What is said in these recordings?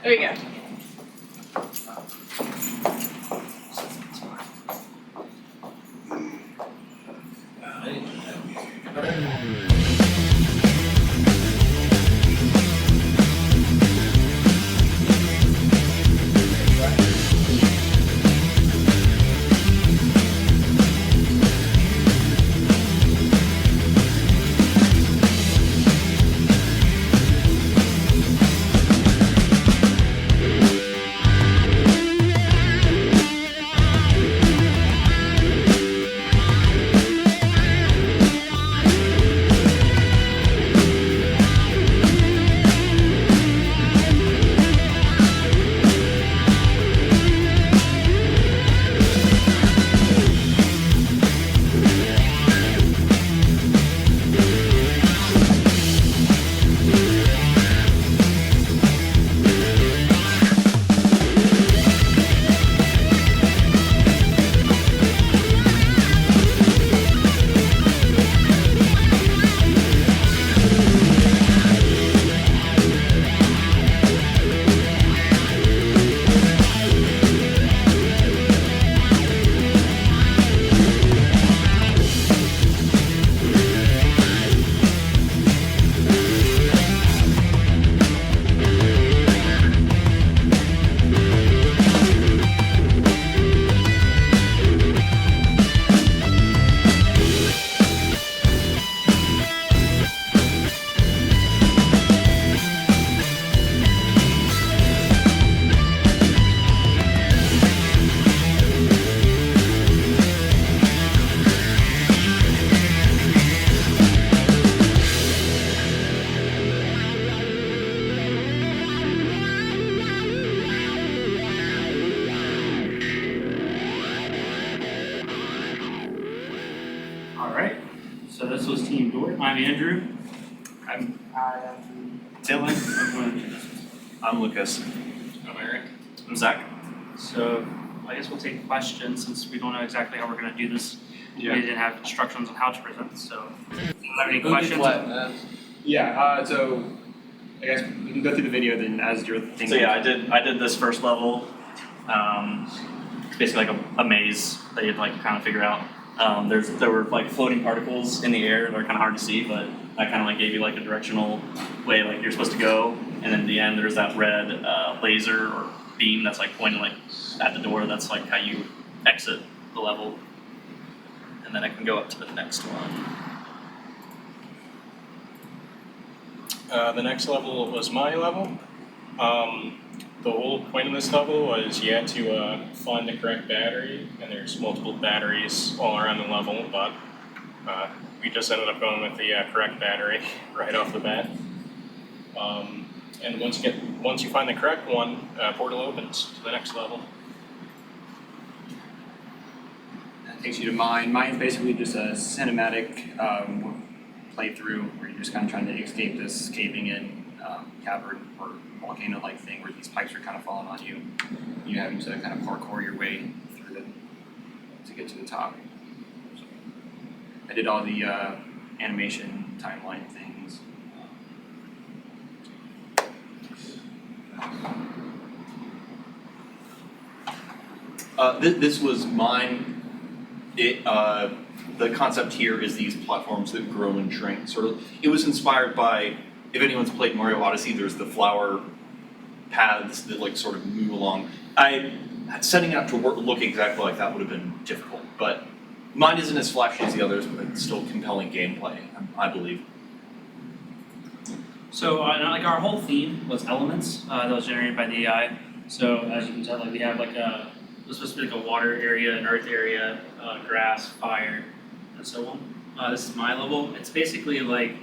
There we go. Alright, so this was Team Dort. I'm Andrew. I'm Dylan. I'm Lucas. I'm Eric. I'm Zach. So I guess we'll take questions since we don't know exactly how we're going to do this. We didn't have instructions on how to present, so if you have any questions? So I guess we can go through the video then as you're thinking. So yeah, I did this first level. It's basically like a maze that you'd like kind of figure out. There were like floating particles in the air that are kind of hard to see, but that kind of like gave you like a directional way like you're supposed to go. And then at the end there's that red laser or beam that's like pointing like at the door. That's like how you exit the level. And then I can go up to the next one. The next level was my level. The whole point of this level was you had to find the correct battery, and there's multiple batteries all around the level, but we just ended up going with the correct battery right off the bat. And once you find the correct one, portal opens to the next level. That takes you to mine. Mine's basically just a cinematic playthrough where you're just kind of trying to escape this caving-in cavern or volcano-like thing where these pipes are kind of falling on you. You're having to kind of parkour your way through them to get to the top. So I did all the animation timeline things. This was mine. The concept here is these platforms that grow and shrink. Sort of, it was inspired by, if anyone's played Mario Odyssey, there's the flower paths that like sort of move along. Setting out to look exactly like that would have been difficult, but mine isn't as flashy as the others, but it's still compelling gameplay, I believe. So like our whole theme was elements that was generated by the AI. So as you can tell, like we have like it's supposed to be like a water area, an earth area, grass, fire, and so on. This is my level. It's basically like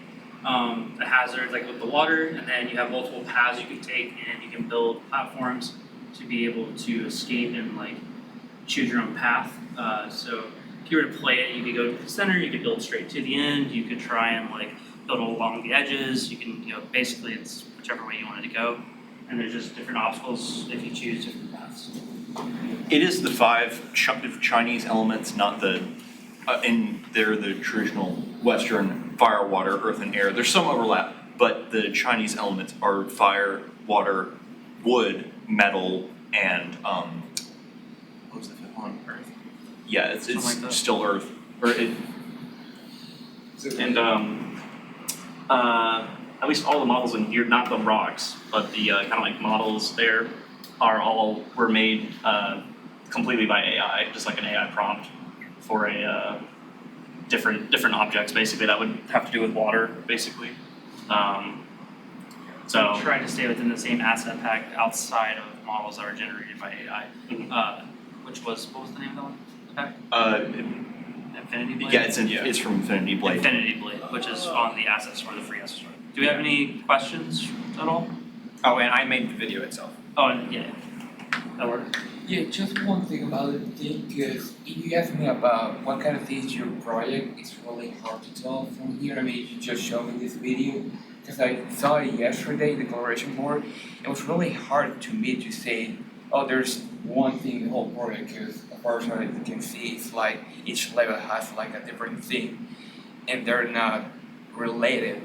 a hazard like with the water, and then you have multiple paths you can take, and you can build platforms to be able to escape and like choose your own path. So if you were to play it, you could go to the center, you could build straight to the end, you could try and like build along the edges. You can, basically it's whichever way you wanted to go, and there's just different obstacles if you choose different paths. It is the 5 Chinese elements, not the, they're the traditional Western fire, water, earth, and air. There's some overlap, but the Chinese elements are fire, water, wood, metal, and what was the fifth one? Earth. Yeah, it's Something like that. still earth. Or it, And at least all the models in here, not the rocks, but the kind of like models there were made completely by AI, just like an AI prompt for a different objects basically that would have to do with water basically. So Try to stay within the same asset pack outside of models that are generated by AI. Which was, what was the name of that one? Infinity Blade? yeah, it's from Infinity Blade. Infinity Blade, which is on the asset store, the free asset store. Do we have any questions at all? Oh, and I made the video itself. Oh, and yeah, that works. Yeah, just one thing about the thing, because if you ask me about what kind of things your project, it's really hard to tell from here. I mean, you just showed me this video, because I saw it yesterday, the collaboration board. It was really hard to me to say, oh, there's one thing in the whole project, because as far as I can see, it's like each level has like a different thing, and they're not related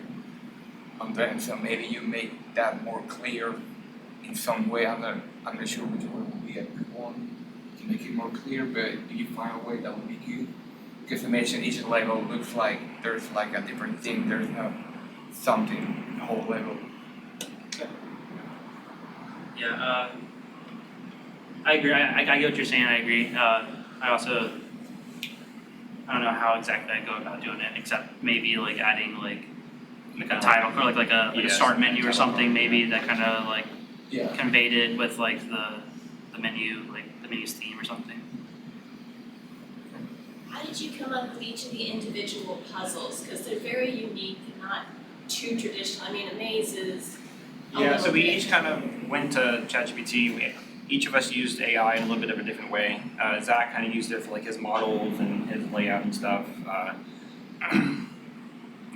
on them. So maybe you make that more clear in some way. I'm not sure which one would be a good one to make it more clear, but if you find a way, that would be good. Because I mentioned each level looks like there's like a different thing, there's not something in the whole level. Yeah, I agree. I get what you're saying. I agree. I also, I don't know how exactly I go about doing it, except maybe like adding like a title or like a start menu or something. Maybe that kind of like Yeah. conveyed it with like the menu, like the menu's theme or something. How did you come up with each of the individual puzzles? Because they're very unique and not too traditional. I mean, a maze is a Yeah, so little we bit- each kind of went to ChatGPT. Each of us used AI in a little bit of a different way. Zach kind of used it for like his models and his layout and stuff.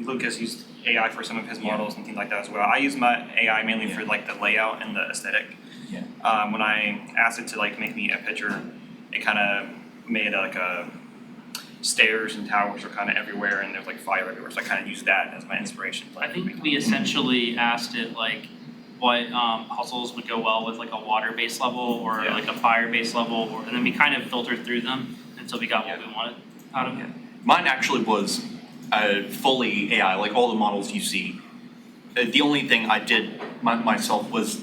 Lucas used AI for some of his models and things like that as well. I use my AI mainly for like the layout and the aesthetic. Yeah. When I asked it to like make me a picture, it kind of made like a stairs and towers are kind of everywhere and there's like fire everywhere. So I kind of used that as my inspiration. I think we essentially asked it like what puzzles would go well with like a water-based level or Yeah. like a fire-based level, and then we kind of filtered through them until we got what we wanted out of it. Mine actually was fully AI, like all the models you see. The only thing I did myself was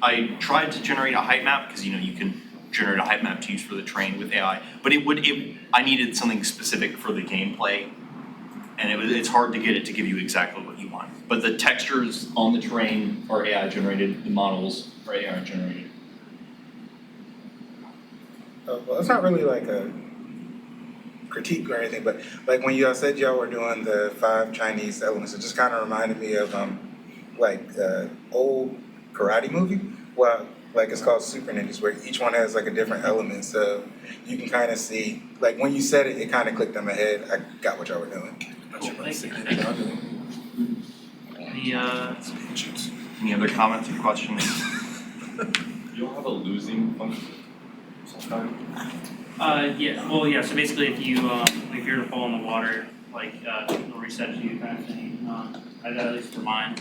I tried to generate a height map because you can generate a height map to use for the train with AI, but I needed something specific for the gameplay, and it's hard to get it to give you exactly what you want. But the textures on the terrain are AI generated, the models are AI generated. Well, it's not really like a critique or anything, but like when y'all said y'all were doing the 5 Chinese elements, it just kind of reminded me of like old karate movie. Well, like it's called Super Ninjas, where each one has like a different element, so you can kind of see. Like when you said it, it kind of clicked in my head. I got what y'all were doing. Cool, thank you. any other comments or questions? You don't have a losing function sometimes? Yeah, so basically if you if you're to fall in the water, like it'll reset you kind of thing. At least for mine,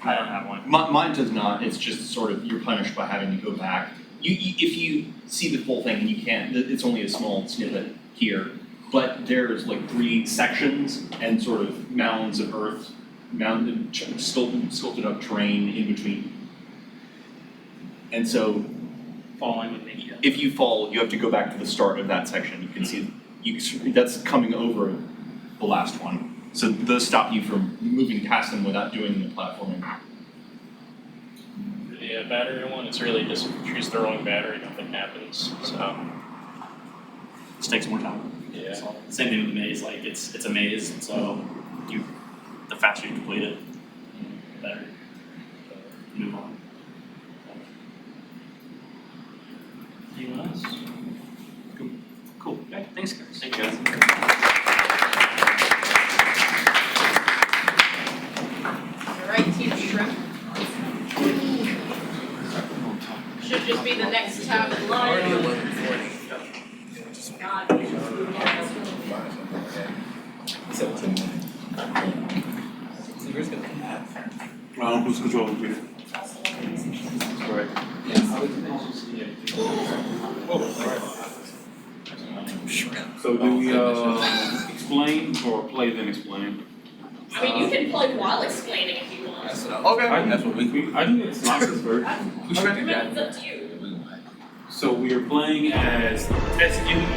I don't have one. Mine does not. It's just sort of you're punished by having to go back. If you see the full thing and you can't, it's only a small snippet here. But there's like 3 sections and sort of mounds of earth, sculpted up terrain in between. And so Falling would make you. if you fall, you have to go back to the start of that section. You can see that's coming over the last one. So those stop you from moving past them without doing the platforming. Yeah, battery one, it's really just choose the wrong battery, nothing happens, so, Just takes more time. yeah. Same thing with the maze, like it's a maze, and so the faster you complete it, the better. Move on. Anyone else? Cool. Okay, thanks guys. Thank you guys. Alright, Team Shrimp. Should just be the next tab in line. God. 17 minutes. Who's controlling here? Right. So do we explain or play then explain? I mean, you can play while explaining if you want. Okay. That's what I think it's not this version. It's up to you. So we are playing as test unit.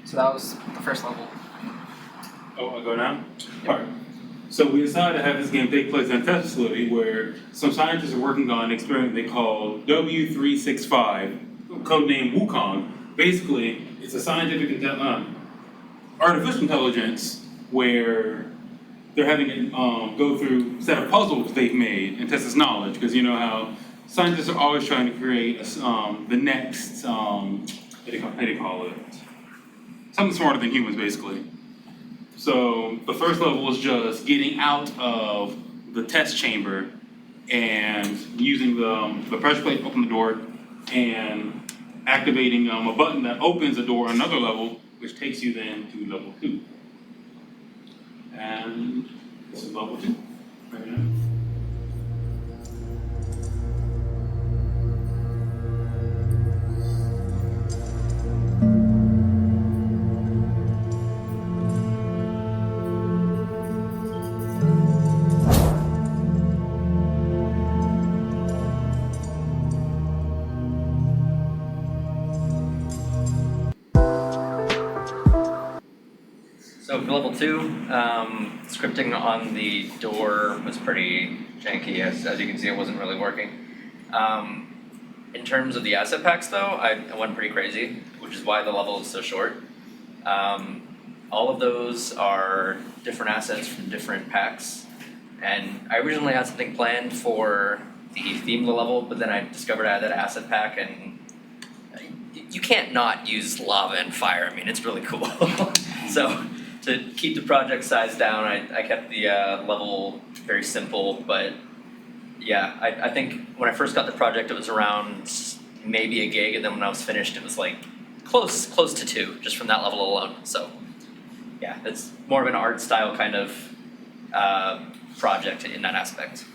So that was the first level. Oh, I go now? Alright. So we decided to have this game take place in a test facility where some scientists are working on an experiment they call W365, codenamed Wukong. Basically, it's a scientific artificial intelligence where they're having it go through a set of puzzles they've made and test its knowledge, because you know how scientists are always trying to create the next, how do you call it? Something smarter than humans, basically. So the first level is just getting out of the test chamber and using the pressure plate to open the door and activating a button that opens the door on another level, which takes you then to level 2. And this is level 2 right now. So for level 2, scripting on the door was pretty janky. As you can see, it wasn't really working. In terms of the asset packs though, I went pretty crazy, which is why the level is so short. All of those are different assets from different packs. And I originally had something planned for the theme of the level, but then I discovered I had that asset pack, and you can't not use lava and fire. I mean, it's really cool. So to keep the project size down, I kept the level very simple, but yeah, I think when I first got the project, it was around maybe a gig, and then when I was finished, it was like close to 2, just from that level alone. So yeah, it's more of an art style kind of project in that aspect.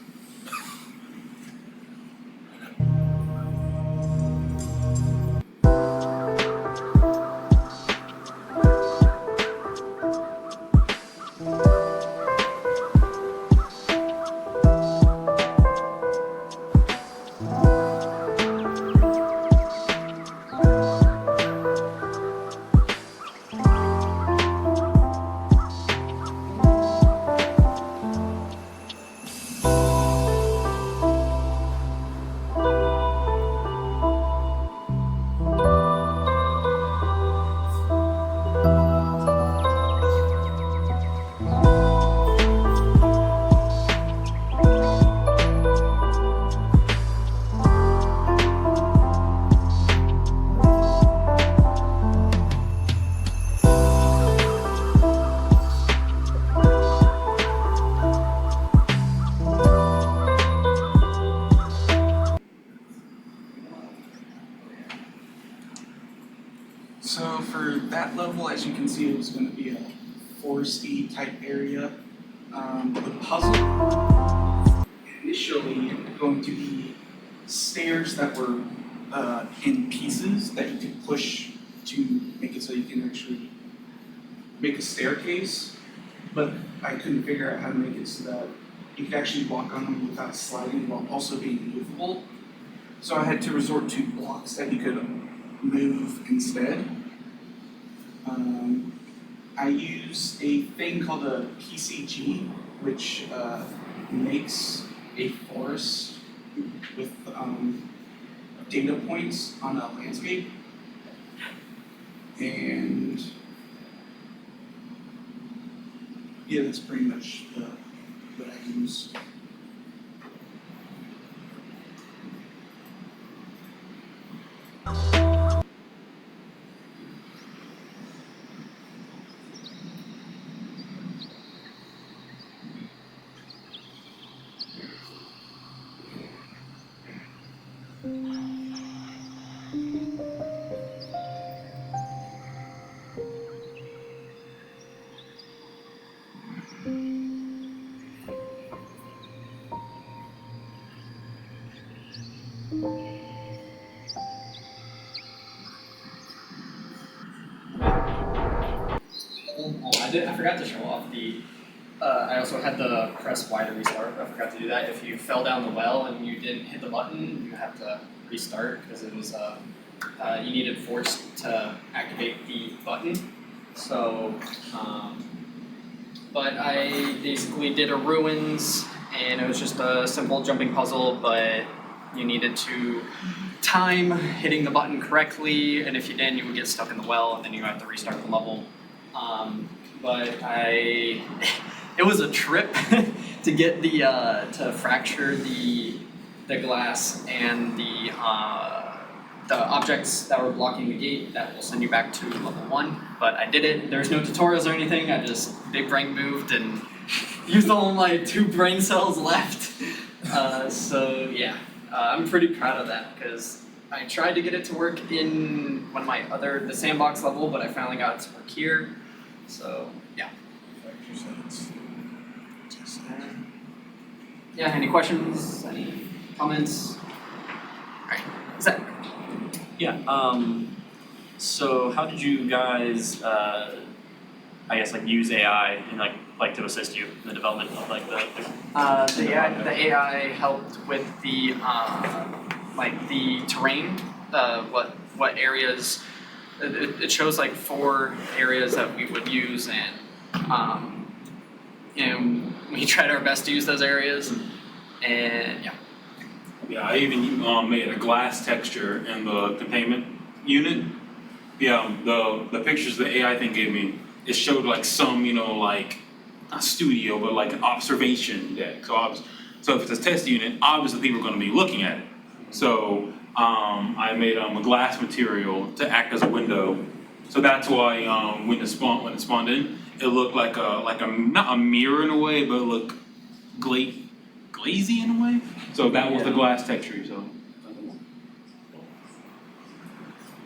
So for that level, as you can see, it was going to be a foresty type area. The puzzle initially going to be stairs that were in pieces that you could push to make it so you can actually make a staircase, but I couldn't figure out how to make it so that you could actually walk on them without sliding while also being movable. So I had to resort to blocks that you could move instead. I use a thing called a PCG, which makes a forest with data points on a landscape. And yeah, that's pretty much what I use. I forgot to show off the. I also had the press Y to restart. I forgot to do that. If you fell down the well and you didn't hit the button, you have to restart because it was you needed force to activate the button. So, but I basically did a ruins, and it was just a simple jumping puzzle, but you needed to time hitting the button correctly, and if you didn't, you would get stuck in the well, and then you have to restart the level. But it was a trip to get the to fracture the glass and the objects that were blocking the gate that will send you back to level 1. But I did it. There's no tutorials or anything. I just big brain moved and used all my 2 brain cells left. So yeah, I'm pretty proud of that because I tried to get it to work in one of my the sandbox level, but I finally got it to work here. So yeah. Yeah, any questions, any comments? Alright, Zach. Yeah, so how did you guys, I guess, like, use AI and, like to assist you in the development of, like, The AI helped with the terrain, what areas, it shows like 4 areas that we would use, and we tried our best to use those areas, and yeah. Yeah, I even made a glass texture in the containment unit. Yeah, the pictures the AI thing gave me, it showed like some, like a studio, but like an observation deck. So if it's a test unit, obviously people are going to be looking at it. So I made a glass material to act as a window. So that's why when it spawned in, it looked like a not a mirror in a way, but it looked glazy in a way. So that was the glass texture. So,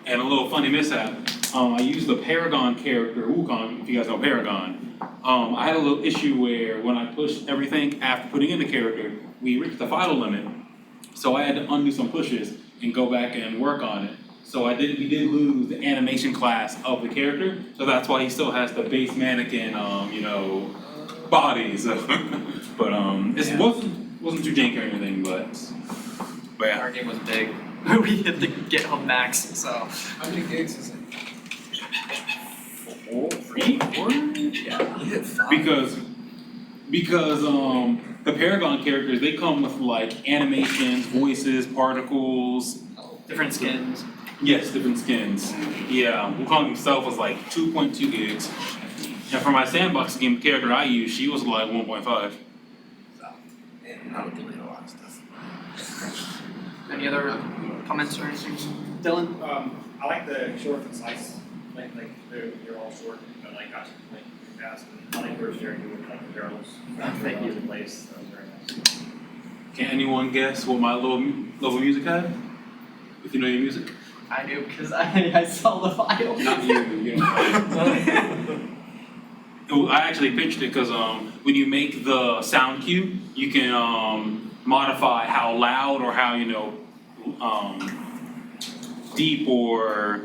and a little funny mishap. I used the Paragon character Wukong. If you guys know Paragon, I had a little issue where when I pushed everything after putting in the character, we reached the final limit. So I had to undo some pushes and go back and work on it. So we did lose the animation class of the character. So that's why he still has the base mannequin, body. So, but it wasn't too janky or anything, but yeah. Our game was big. We hit the GitHub max, so. How many gigs is it? 3, 4? Yeah. You hit 5. Because the Paragon characters, they come with like animations, voices, particles. Different skins. Yes, different skins. Yeah, Wukong himself was like 2.2 gigs. And for my sandbox game character I used, she was like 1.5. And I would delete a lot of stuff. Any other comments or anything? Dylan? I like the short and concise, like they're all short, but like not like fast. I like where sharing you with like the barrels. Thank you. In place, that was very nice. Can anyone guess what my level music had? If you know your music? I do, because I saw the file. Not you know. I actually pitched it because when you make the sound cue, you can modify how loud or how deep or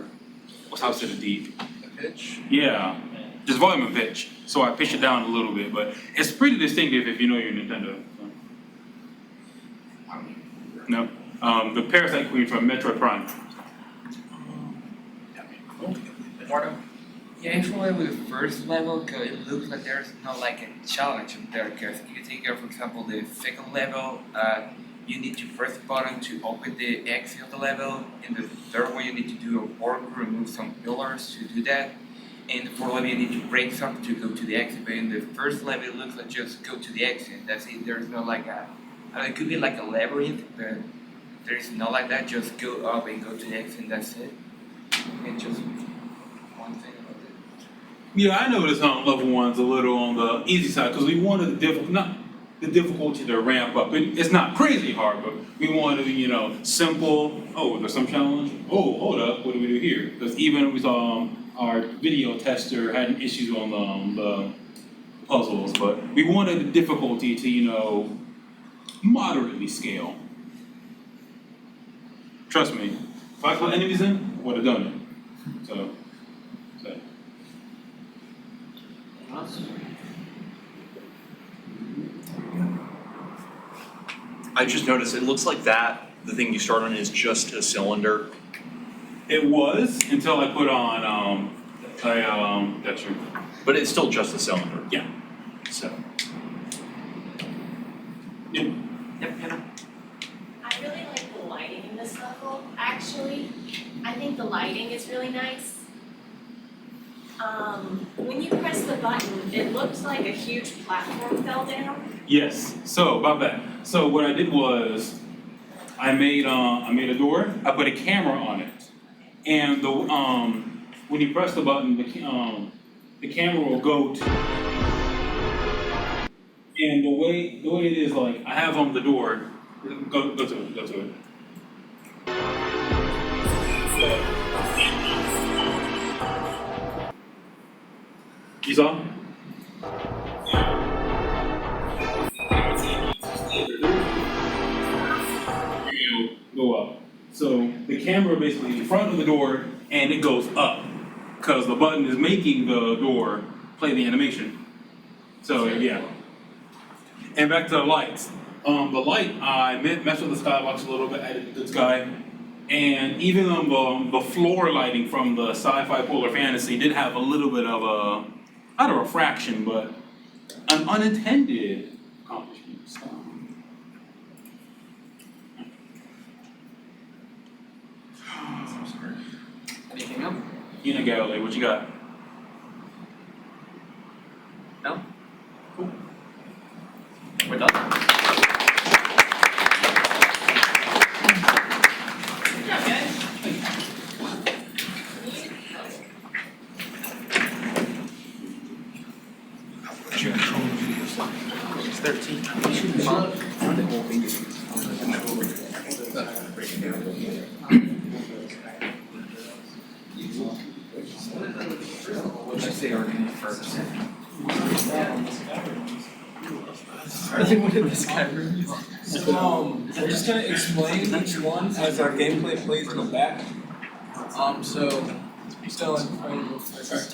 what's how to the deep? Pitch? Yeah, just volume and pitch. So I pitch it down a little bit, but it's pretty distinctive if you know your Nintendo. No, the Parasite Queen from Metroid Prime. Eduardo? Yeah, actually with the first level, cause it looks like there's not like a challenge in there, cause you can take for example, the second level, you need to press the button to open the exit of the level. In the third one, you need to do a work, remove some pillars to do that. In the fourth level, you need to break something to go to the exit, but in the first level, it looks like just go to the exit, that's it, there's no like a, it could be like a labyrinth, but there's not like that, just go up and go to the exit and that's it. And just one thing about it. Yeah, I noticed level one's a little on the easy side because we wanted the difficulty to ramp up. It's not crazy hard, but we wanted simple. Oh, there's some challenge. Oh, hold up, what do we do here? Because even we saw our video tester had issues on the puzzles, but we wanted the difficulty to moderately scale. Trust me, if I put enemies in, would have done it. So. I just noticed, it looks like the thing you start on is just a cylinder. It was until I put on that's true. But it's still just a cylinder. Yeah. So. Yep, Hannah? I really like the lighting in this level, actually. I think the lighting is really nice. When you press the button, it looks like a huge platform fell down. Yes. So about that. So what I did was I made a door. I put a camera on it, and when you press the button, the camera will go to. And the way it is, like I have the door. Go to it. You saw? Go up. So the camera basically is in front of the door and it goes up because the button is making the door play the animation. So yeah. And back to the lights. The light, I messed with the skybox a little bit, added the good sky. And even the floor lighting from the Sci-Fi Polar Fantasy did have a little bit of a, not a refraction, but an unintended accomplishment. So. Anything else? Galley, what you got? No? Cool. We're done. Good job, guys. It's 13. What should I say organic first? I think what did this guy review? So, we're just gonna explain each one as our gameplay plays in the back.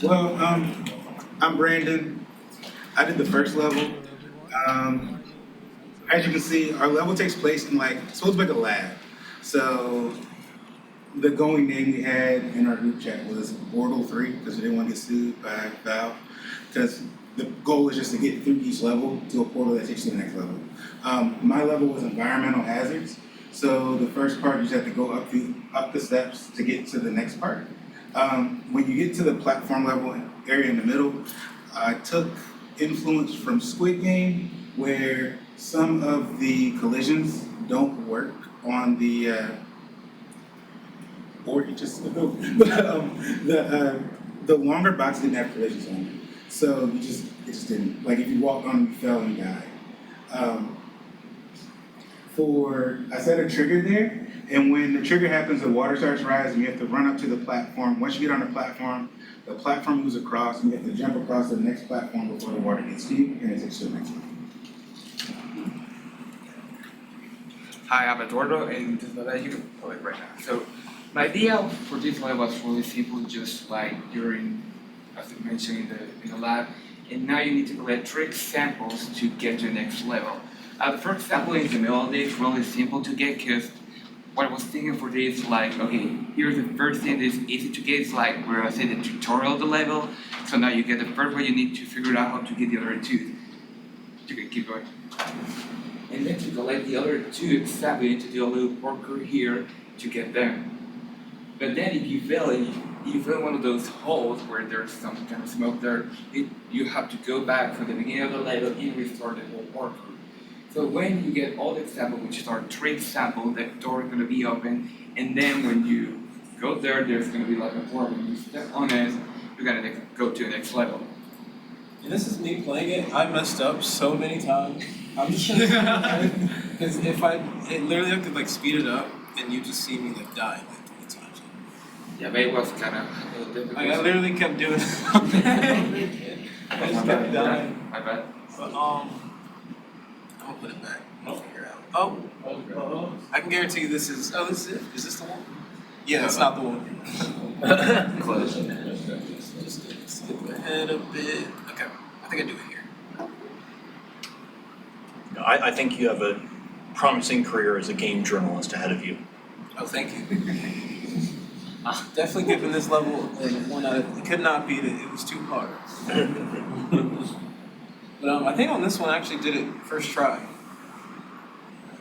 Well, I'm Brandon. I did the first level. As you can see, our level takes place in so it's like a lab. So the going name we had in our group chat was Portal 3 because we didn't want to get sued by Valve. Because the goal is just to get through each level to a portal that takes you to the next level. My level was environmental hazards. So the first part, you just have to go up the steps to get to the next part. When you get to the platform level area in the middle, I took influence from Squid Game, where some of the collisions don't work on the or you just the longer box didn't have collisions on it, so it just didn't. Like if you walked on, you fell and died. I set a trigger there, and when the trigger happens, the water starts rising. You have to run up to the platform. Once you get on the platform moves across, and you have to jump across to the next platform before the water gets to you, and it takes you to the next one. Hi, I'm Eduardo, and this level you can pull it right now. So my idea for this level was really simple, just like during, as I mentioned in the lab, and now you need to collect 3 samples to get to the next level. The first sample is the melody, it's really simple to get because what I was thinking for this, like, okay, here's the first thing that's easy to get, it's like where I say the tutorial of the level. So now you get the first one, you need to figure out how to get the other 2. You can keep going. And then to collect the other 2 exactly, you need to do a little parkour here to get there. But then if you fail it, you fail one of those holes where there's some kind of smoke there, you have to go back from the beginning of the level and restart the whole parkour. So when you get all the samples, which are 3 samples, that door is going to be open, and then when you go there, there's going to be like a door. When you step on it, you're going to go to the next level. And this is me playing it. I messed up so many times. I'm just gonna because literally I could like speed it up and you just see me like die like 20 times. Yeah, but it was kind of difficult. Like I literally kept doing it. I just kept dying. My bad. But I'm gonna put it back. I'll figure it out. Oh, I can guarantee you this is. Oh, this is it. Is this the one? Yeah, that's not the one. Close. Just skip ahead a bit. Okay, I think I do it here. I think you have a promising career as a game journalist ahead of you. Oh, thank you. Definitely given this level one out of, it could not beat it. It was too hard. But I think on this one I actually did it first try.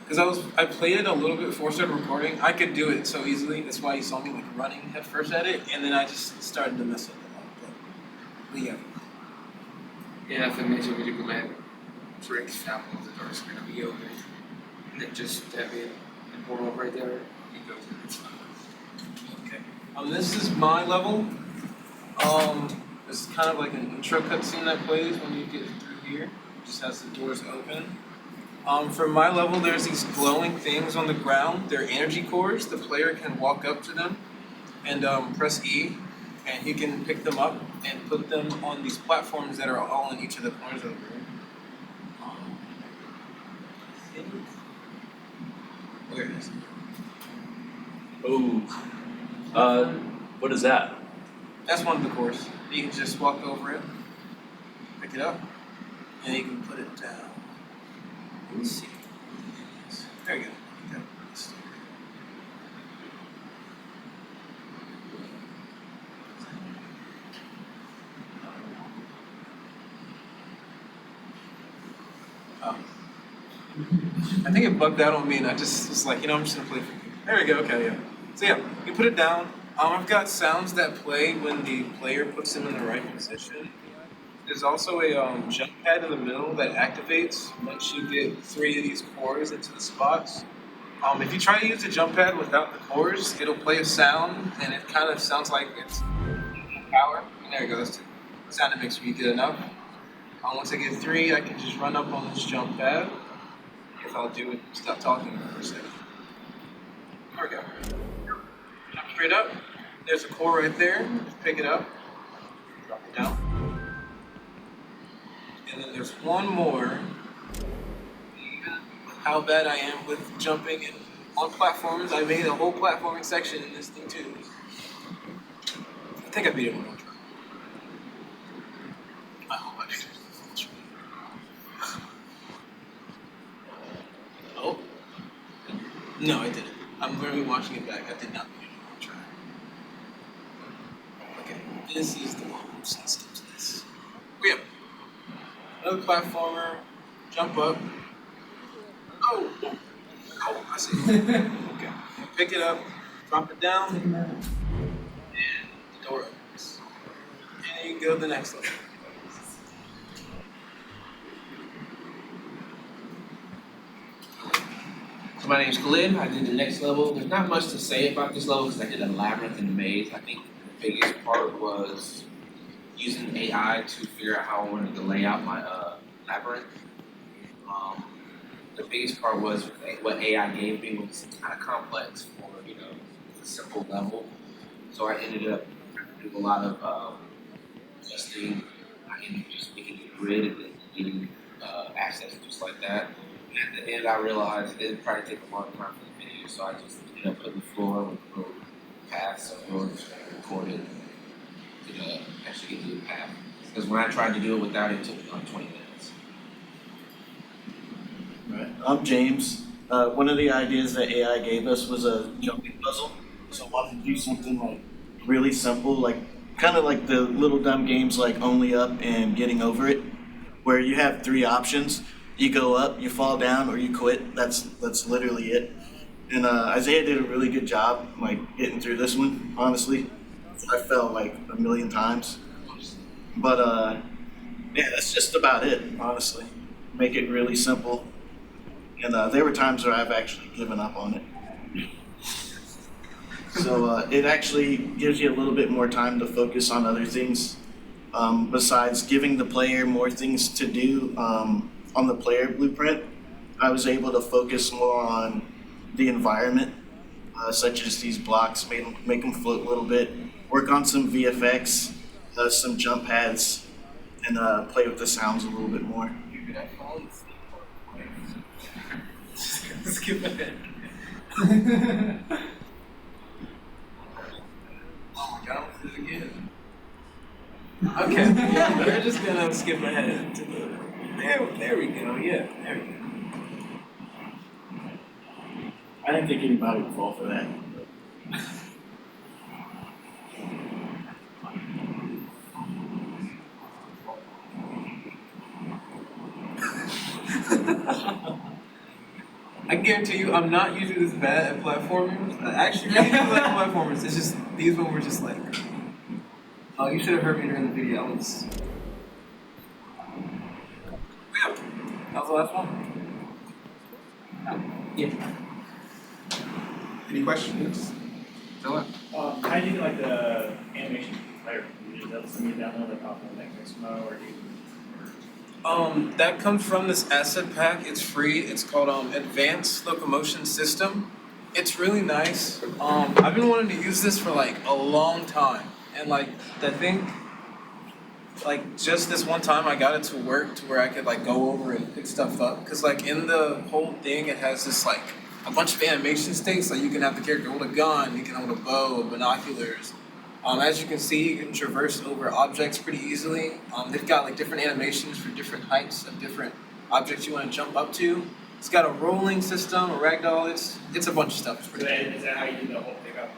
Because I played it a little bit before I started recording. I could do it so easily. That's why you saw me like running head first at it, and then I just started to mess up a lot. But yeah. Yeah, as I mentioned, when you collect 3 samples, the door's going to be open. And then just step in and pour up right there. You go to the next level. Okay. This is my level. This is kind of like an intro cutscene that plays when you get through here. It just has the doors open. For my level, there's these glowing things on the ground. They're energy cores. The player can walk up to them and press E, and he can pick them up and put them on these platforms that are all in each of the corners of the room. Where is it? Oh, what is that? That's one of the cores. You can just walk over it, pick it up, and you can put it down. Let me see. There you go. Okay. Oh. I think it bugged out on me, and I just was like, I'm just gonna play for you. There we go. Okay, yeah. So yeah, you put it down. I've got sounds that play when the player puts them in the right position. There's also a jump pad in the middle that activates once you get 3 of these cores into the spots. If you try to use the jump pad without the cores, it'll play a sound, and it kind of sounds like it's power. And there you go. That's the sound it makes me get enough. Once I get 3, I can just run up on this jump pad. If I'll do it, stop talking for a second. There we go. Jump straight up. There's a core right there. Just pick it up. Drop it down. And then there's one more. How bad I am with jumping and on platforms. I made a whole platforming section in this thing too. I think I beat it one more try. I hope I did. Oh. No, I didn't. I'm literally watching it back. I did not beat it one try. Okay, this is the one. I'm just gonna skip to this. We have another platformer, jump up. Oh, I see. Okay, pick it up, drop it down, and the door opens. And you can go to the next level. So my name's Khalid. I did the next level. There's not much to say about this level because I did a labyrinth and a maze. I think the biggest part was using AI to figure out how I wanted to lay out my labyrinth. The biggest part was what AI gave me was kind of complex for a simple level. So I ended up doing a lot of testing. I ended up just making a grid and then getting access just like that. And at the end, I realized it'd probably take a long time for the video, so I just ended up putting the floor with the little path, so it was recorded to actually get to the path. Because when I tried to do it without it, it took like 20 minutes. Right. I'm James. One of the ideas that AI gave us was a jumping puzzle. So I wanted to do something like really simple, like kind of like the little dumb games like Only Up and Getting Over It, where you have 3 options. You go up, you fall down, or you quit. That's literally it. And Isaiah did a really good job like getting through this one, honestly. I fell like a million times. But yeah, that's just about it, honestly. Make it really simple. And there were times where I've actually given up on it. So it actually gives you a little bit more time to focus on other things. Besides giving the player more things to do on the player blueprint, I was able to focus more on the environment, such as these blocks, make them float a little bit, work on some VFX, some jump pads, and play with the sounds a little bit more. Skip ahead. Oh my god, let's do it again. Okay, yeah, we're just gonna skip ahead to the. There we go, yeah, there we go. I didn't think anybody would fall for that. I guarantee you, I'm not usually this bad at platformers. I actually really good at platformers. It's just these ones were just like, oh, you should have heard me during the video. I was. Yeah, that was the last one. Yeah. Any questions? How do you do like the animation player? You just send me download like off of like Mixmo or do you? That comes from this asset pack. It's free. It's called Advanced Locomotion System. It's really nice. I've been wanting to use this for like a long time, and like I think like just this one time I got it to work to where I could like go over and pick stuff up. Cause like in the whole thing it has this like a bunch of animation states. Like you can have the character hold a gun, you can hold a bow, binoculars. As you can see, you can traverse over objects pretty easily. They've got like different animations for different heights of different objects you want to jump up to. It's got a rolling system, a ragdoll. It's a bunch of stuff. It's pretty cool. Is that how you do the whole pickup?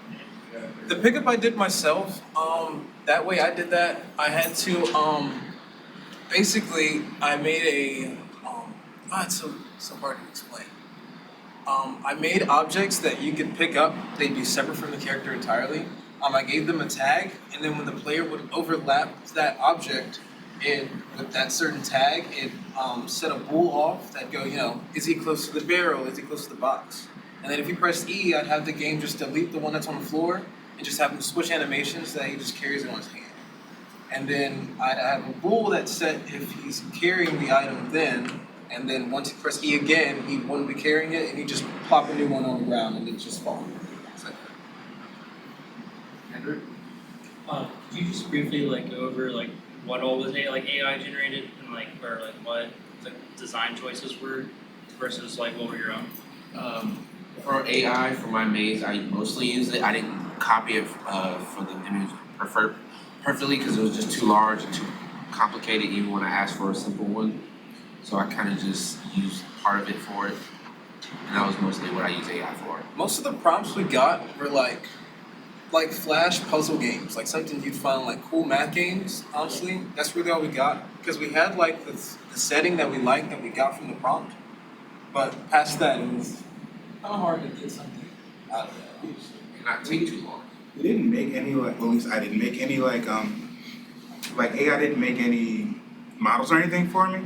The pickup I did myself. That way I did that. I had to basically I made a it's so hard to explain. I made objects that you could pick up. They'd be separate from the character entirely. I gave them a tag, and then when the player would overlap that object with that certain tag, it set a bool off that go, is he close to the barrel? Is he close to the box? And then if you press E, I'd have the game just delete the one that's on the floor and just have him switch animations that he just carries it on his hand. And then I'd have a bool that's set if he's carrying the item then, and then once he press E again, he wouldn't be carrying it, and he'd just plop a new one on the ground and it'd just fall. Could you just briefly like go over like what all was AI generated and like or like what the design choices were versus like what were your own? For AI, for my maze, I mostly used it. I didn't copy it for the image perfectly because it was just too large and too complicated even when I asked for a simple one. So I kind of just used part of it for it. And that was mostly what I use AI for. Most of the prompts we got were like Flash puzzle games, like something you'd find like cool math games, honestly. That's really all we got. Because we had like the setting that we liked that we got from the prompt. But past that, it was kind of hard to get something out of that. And not take too long. We didn't make any like, well, at least I didn't make any like AI didn't make any models or anything for me.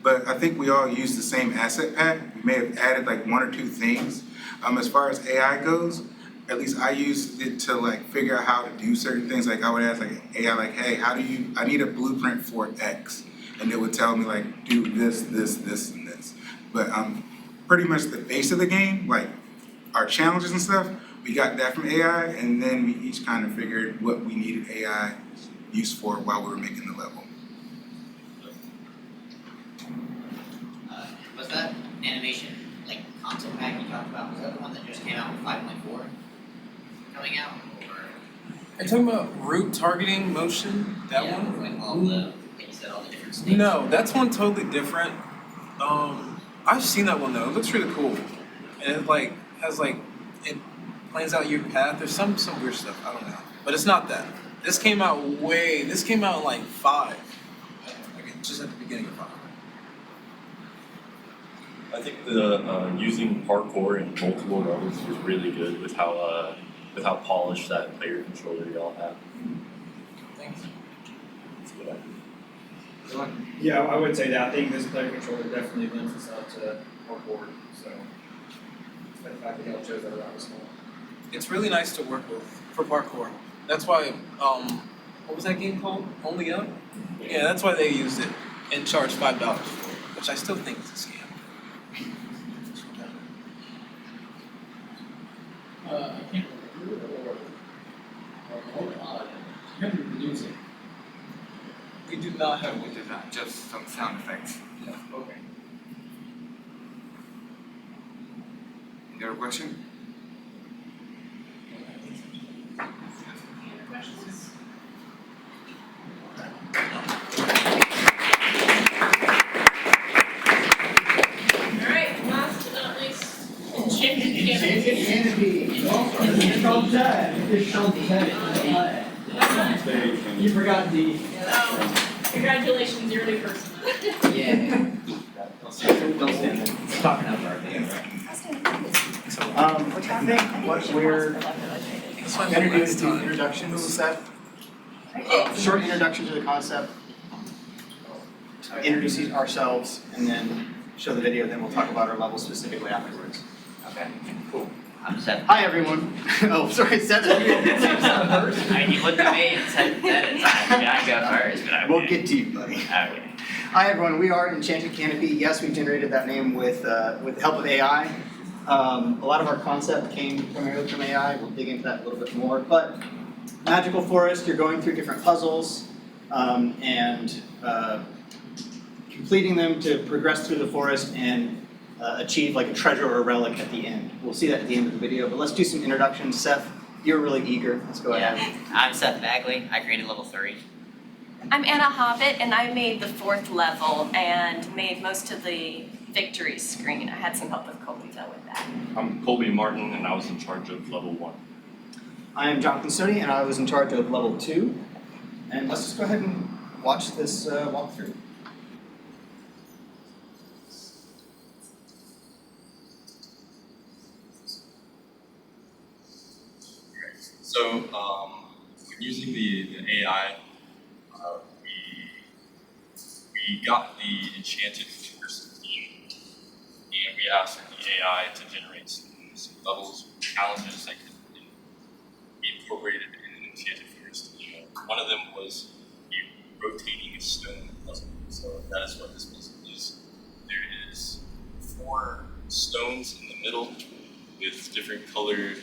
But I think we all used the same asset pack. We may have added like 1 or 2 things. As far as AI goes, at least I used it to like figure out how to do certain things. Like I would ask like AI like, hey, I need a blueprint for X. And it would tell me like, do this, this, this, and this. But pretty much the base of the game, like our challenges and stuff, we got that from AI, and then we each kind of figured what we needed AI use for while we were making the level. Was that animation, like concept pack you talked about, was that the one that just came out with 5.4 coming out? Or Are you talking about root targeting motion? That yeah, one? like all the, like you said, all the different states? No, that's one totally different. I've seen that one though. It looks really cool. And it like has like it plans out your path. There's some weird stuff. I don't know. But it's not that. This came out in like 5. Like just at the beginning of 5. I think the using parkour in multiple levels was really good with how polished that player controller y'all have. Thanks. That's what I Yeah, I would say that. I think this player controller definitely lends itself to our board, so the fact that y'all chose that around was cool. It's really nice to work with for parkour. That's why what was that game called? Only Up? Yeah, that's why they used it and charged $5 for it, which I still think is a scam. I can't remember or hold on. You have to produce it. We do not have We did not, just some sound effects. Yeah, okay. Any other question? Questions? Alright, last but not least, Enchanted Canopy. You forgot the. Congratulations, you're the person. Yeah. Don't stand there. It's talking about our thing, right? I think what we're gonna do is do introductions, set. Short introduction to the concept. Introduce ourselves and then show the video, then we'll talk about our level specifically afterwards. Okay, cool. I'm Seth. Hi, everyone. Oh, sorry, Seth. I mean, you looked at me and said that it's I go first, but okay. We'll get to you, buddy. Okay. Hi, everyone. We are Enchanted Canopy. Yes, we generated that name with the help of AI. A lot of our concept came primarily from AI. We'll dig into that a little bit more. But Magical Forest, you're going through different puzzles and completing them to progress through the forest and achieve like a treasure or a relic at the end. We'll see that at the end of the video. But let's do some introductions. Seth, you're really eager. Let's go ahead. I'm Seth Bagley. I created level 3. I'm Anna Hobbit, and I made the 4th level and made most of the victory screen. I had some help with Colby though with that. I'm Colby Martin, and I was in charge of level 1. I am Jonathan Stoney, and I was in charge of level 2. And let's just go ahead and watch this walkthrough. So, when using the AI, we got the Enchanted Forest theme, and we asked the AI to generate some levels, challenges that could be incorporated in an Enchanted Forest. One of them was a rotating stone puzzle. So that is what this puzzle is. There is 4 stones in the middle with different colored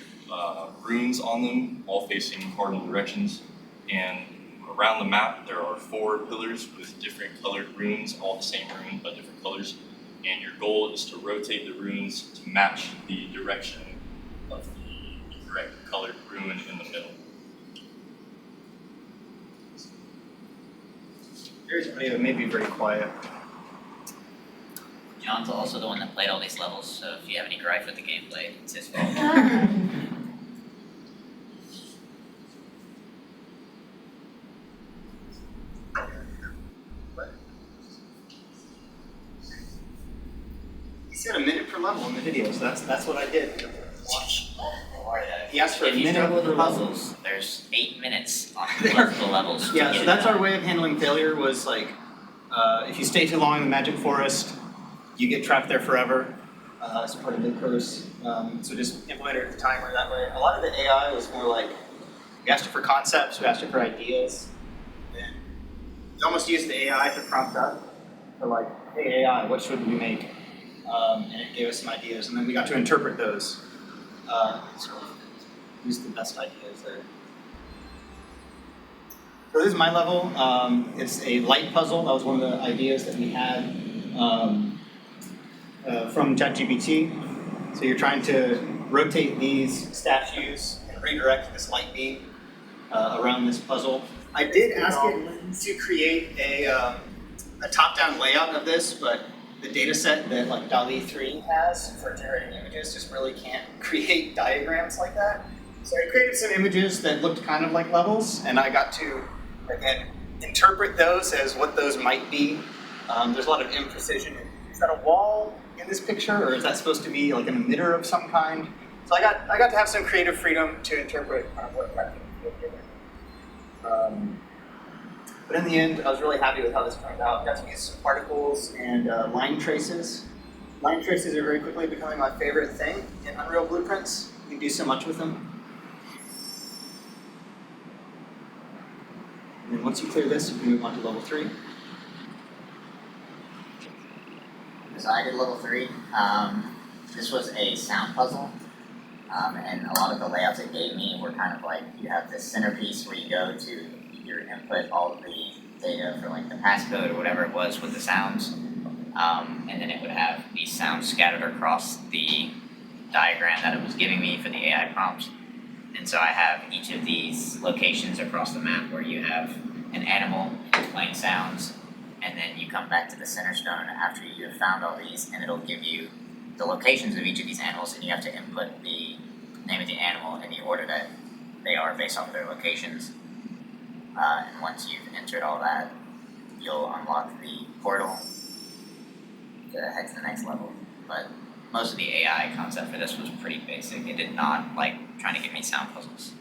runes on them, all facing cardinal directions. And around the map, there are 4 pillars with different colored runes, all the same rune but different colors. And your goal is to rotate the runes to match the direction of the correct colored rune in the middle. Here's audio, may be very quiet. John's also the one that played all these levels, so if you have any gripe with the gameplay, it's his fault. He said a minute per level in the video, so that's what I did. He asked for a If you minute struggle with per the level. puzzles, there's 8 minutes on multiple levels to Yeah, get so it that's done. our way of handling failure was like, if you stay too long in the Magic Forest, you get trapped there forever. It's part of the curse. So just implement a timer that way. A lot of the AI was more like, we asked it for concepts, we asked it for ideas. And we almost used the AI to prompt up for like, hey AI, what should we make? And it gave us some ideas, and then we got to interpret those. So use the best ideas there. So this is my level. It's a light puzzle. That was one of the ideas that we had. from ChatGPT. So you're trying to rotate these statues and redirect this light beam around this puzzle. I did ask it to create a top-down layout of this, but the data set that like DALL-E 3 has for generating images just really can't create diagrams like that. So I created some images that looked kind of like levels, and I got to, again, interpret those as what those might be. There's a lot of imprecision. Is that a wall in this picture, or is that supposed to be like an emitter of some kind? So I got to have some creative freedom to interpret kind of what that would be. But in the end, I was really happy with how this turned out. Got to use some particles and line traces. Line traces are very quickly becoming my favorite thing in Unreal Blueprints. You can do so much with them. And then once you clear this, you can move on to level 3. So I did level 3. This was a sound puzzle. And a lot of the layouts it gave me were kind of like, you have this centerpiece where you go to either input all of the data for like the passcode or whatever it was with the sounds. And then it would have these sounds scattered across the diagram that it was giving me for the AI prompt. And so I have each of these locations across the map where you have an animal playing sounds, and then you come back to the center stone after you have found all these, and it'll give you the locations of each of these animals, and you have to input the name of the animal in the order that they are based off of their locations. And once you've entered all that, you'll unlock the portal to head to the next level. But most of the AI concept for this was pretty basic. It did not like trying to give me sound puzzles.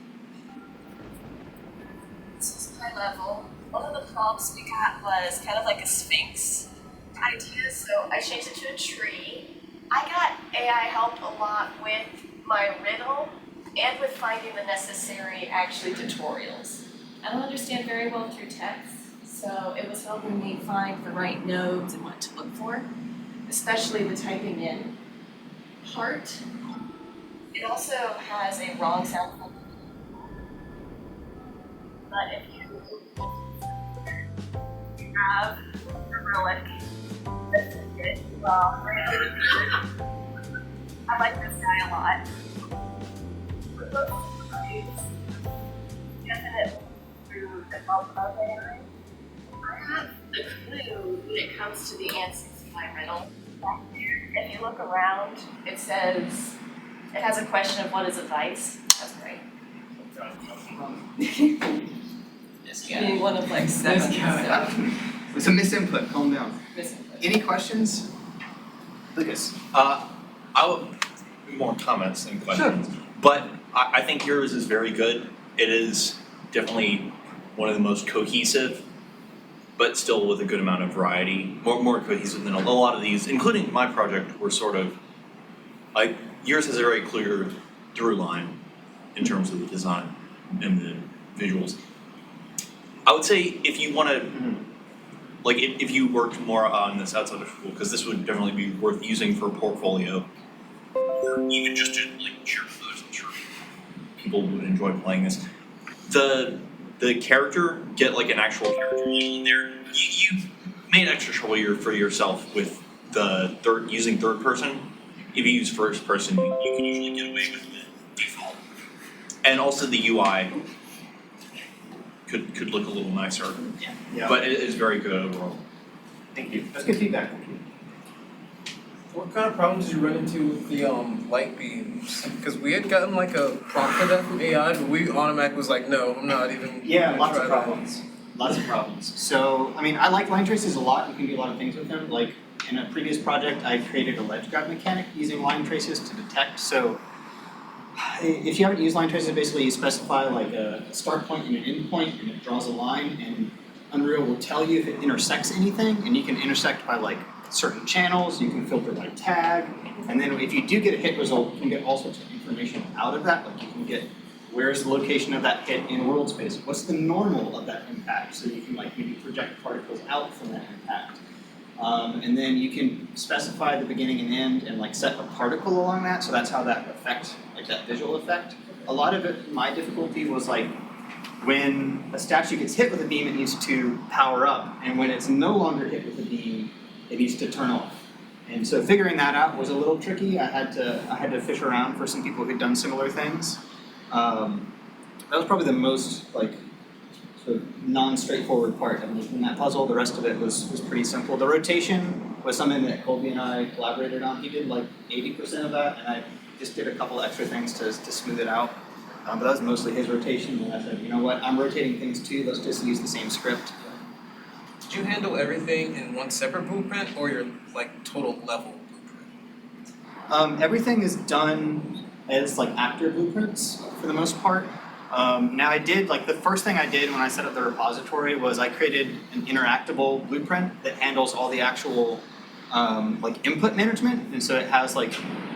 This was high level. One of the prompts we got was kind of like a sphinx idea, so I changed it to a tree. I got AI help a lot with my riddle and with finding the necessary actually tutorials. I don't understand very well through text, so it was helping me find the right nodes and what to look for, especially the typing in part. It also has a wrong sound. But if you have a relic, this is it. Well, I like this guy a lot. Definitely through the help of AI. I have a clue when it comes to the answers to my riddle. If you look around, it says, it has a question of what is advice. That's great. This Being one of like 7. It was a misinput, calm down. Any questions? Lucas? I would more comments than questions. But I think yours is very good. It is definitely one of the most cohesive, but still with a good amount of variety. More cohesive than a lot of these, including my project, were sort of like yours has a very clear through line in terms of the design and the visuals. I would say if you want to, like if you worked more on this outside of school, because this would definitely be worth using for a portfolio, or even just to like share with others. I'm sure people would enjoy playing this. The character, get like an actual character in there. You made extra trouble for yourself with the using third person. If you use first person, you can usually get away with the default. And also the UI could look a little nicer. Yeah. But it is very good overall. Thank you. That's good feedback. What kind of problems did you run into with the light beams? Because we had gotten like a prompt for that from AI, but we automatically was like, no, I'm not even. Yeah, lots try of that. problems. Lots of problems. So, I mean, I like line traces a lot. You can do a lot of things with them. Like in a previous project, I created a ledge grab mechanic using line traces to detect. So, if you haven't used line traces, basically you specify like a start point and an end point, and it draws a line, and Unreal will tell you if it intersects anything, and you can intersect by like certain channels, you can filter by tag, and then if you do get a hit result, you can get all sorts of information out of that. Like you can get where's the location of that hit in world space, what's the normal of that impact, so you can like maybe project particles out from that impact. And then you can specify the beginning and end and like set a particle along that, so that's how that effect, like that visual effect. A lot of it, my difficulty was like when a statue gets hit with a beam, it needs to power up, and when it's no longer hit with a beam, it needs to turn off. And so figuring that out was a little tricky. I had to fish around for some people who'd done similar things. That was probably the most like sort of non-straightforward part of making that puzzle. The rest of it was pretty simple. The rotation was something that Colby and I collaborated on. He did like 80% of that, and I just did a couple extra things to smooth it out. But that was mostly his rotation, and I said, you know what, I'm rotating things too, let's just use the same script. Did you handle everything in one separate blueprint or your like total level blueprint? Everything is done as like actor blueprints for the most part. Now I did, like the first thing I did when I set up the repository was I created an interactable blueprint that handles all the actual like input management, and so it has like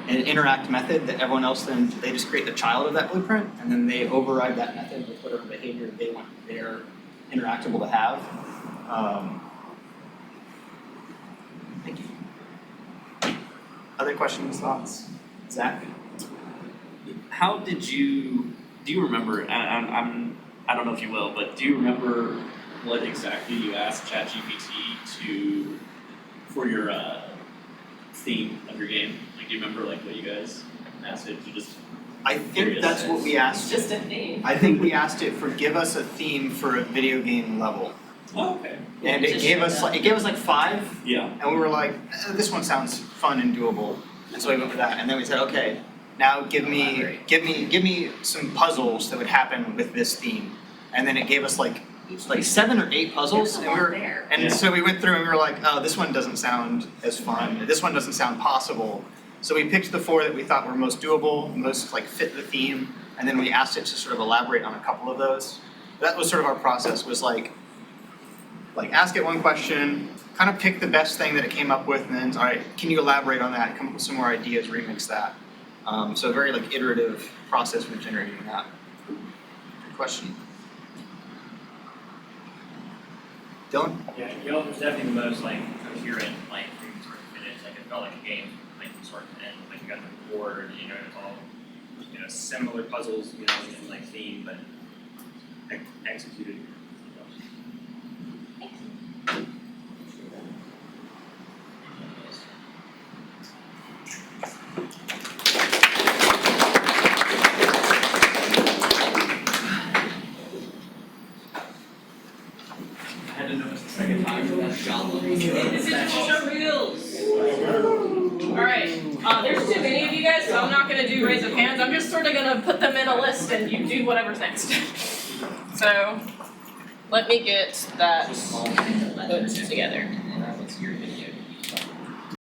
an interact method that everyone else then, they just create the child of that blueprint, and then they override that method with whatever behavior they want their interactable to have. Thank you. Other questions, thoughts? Zach? How did you, do you remember, I don't know if you will, but do you remember what exactly you asked ChatGPT for your theme of your game? Like, do you remember like what you guys asked it to just? I think that's what we asked. Just a theme. I think we asked it for give us a theme for a video game level. Oh, okay. And it gave us like 5. Yeah. And we were like, this one sounds fun and doable. And so we went for that. And then we said, okay, now give me some puzzles that would happen with this theme. And then it gave us like 7 or 8 puzzles. And so we went through and we were like, oh, this one doesn't sound as fun. This one doesn't sound possible. So we picked the 4 that we thought were most doable, most like fit the theme, and then we asked it to sort of elaborate on a couple of those. That was sort of our process, was like ask it one question, kind of pick the best thing that it came up with, and then, all right, can you elaborate on that, come up with some more ideas, remix that. So a very like iterative process with generating that. Good question. Dylan? Yeah, Yelp was definitely the most like coherent, like from sort of finish. Like it felt like a game, like from start to end. Like you got the board, you know, it's all, you know, similar puzzles, you know, in like theme, but executed. I had to notice the second time that that's Java. This is show reels. Alright, there's too many of you guys, so I'm not gonna do raise of hands. I'm just sort of gonna put them in a list and you do whatever's next. So, let me get that put together.